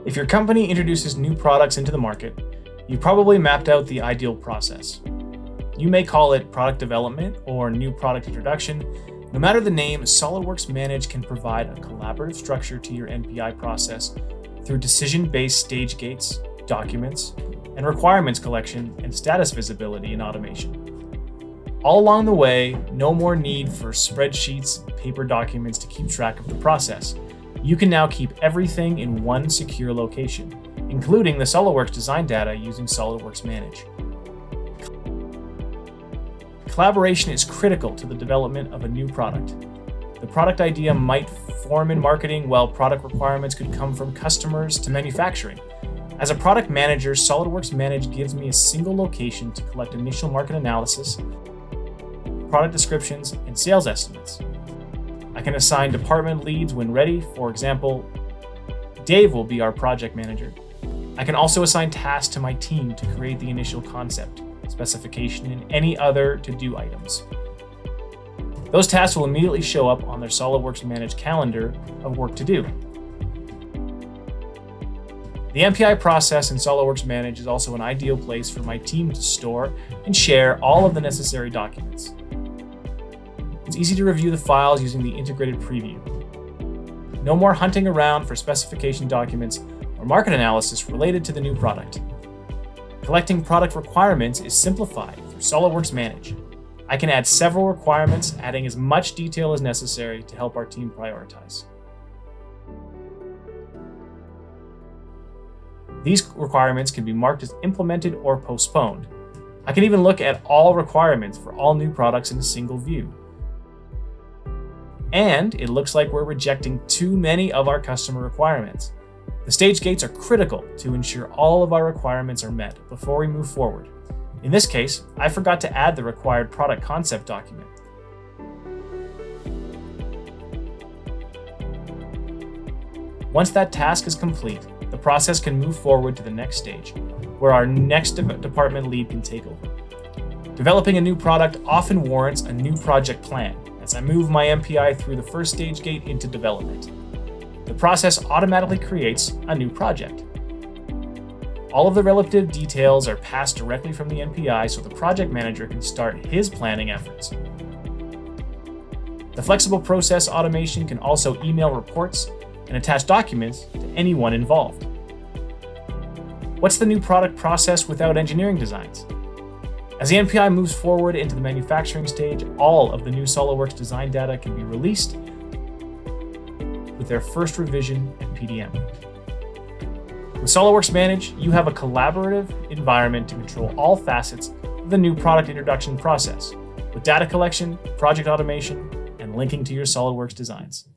If your company introduces new products into the market, you probably mapped out the ideal process. You may call it product development or new product introduction. No matter the name, SOLIDWORKS Manage can provide a collaborative structure to your NPI process through decision-based stage gates, documents, and requirements collection and status visibility and automation. All along the way, no more need for spreadsheets and paper documents to keep track of the process. You can now keep everything in one secure location, including the SOLIDWORKS design data using SOLIDWORKS Manage. Collaboration is critical to the development of a new product. The product idea might form in marketing, while product requirements could come from customers to manufacturing. As a product manager, SOLIDWORKS Manage gives me a single location to collect initial market analysis, product descriptions, and sales estimates. I can assign department leads when ready. For example, Dave will be our project manager. I can also assign tasks to my team to create the initial concept, specification, and any other to-do items. Those tasks will immediately show up on their SOLIDWORKS Manage calendar of work to do. The NPI process in SOLIDWORKS Manage is also an ideal place for my team to store and share all of the necessary documents. It's easy to review the files using the integrated preview. No more hunting around for specification documents or market analysis related to the new product. Collecting product requirements is simplified through SOLIDWORKS Manage. I can add several requirements, adding as much detail as necessary to help our team prioritize. These requirements can be marked as implemented or postponed. I can even look at all requirements for all new products in a single view. And it looks like we're rejecting too many of our customer requirements. The stage gates are critical to ensure all of our requirements are met before we move forward. In this case, I forgot to add the required product concept document. Once that task is complete, the process can move forward to the next stage, where our next department lead can take over. Developing a new product often warrants a new project plan, as I move my NPI through the first stage gate into development. The process automatically creates a new project. All of the relative details are passed directly from the NPI so the project manager can start his planning efforts. The flexible process automation can also email reports and attach documents to anyone involved. What's the new product process without engineering designs? As the NPI moves forward into the manufacturing stage, all of the new SOLIDWORKS design data can be released with their first revision and PDM. With SOLIDWORKS Manage, you have a collaborative environment to control all facets of the new product introduction process, with data collection, project automation, and linking to your SOLIDWORKS designs.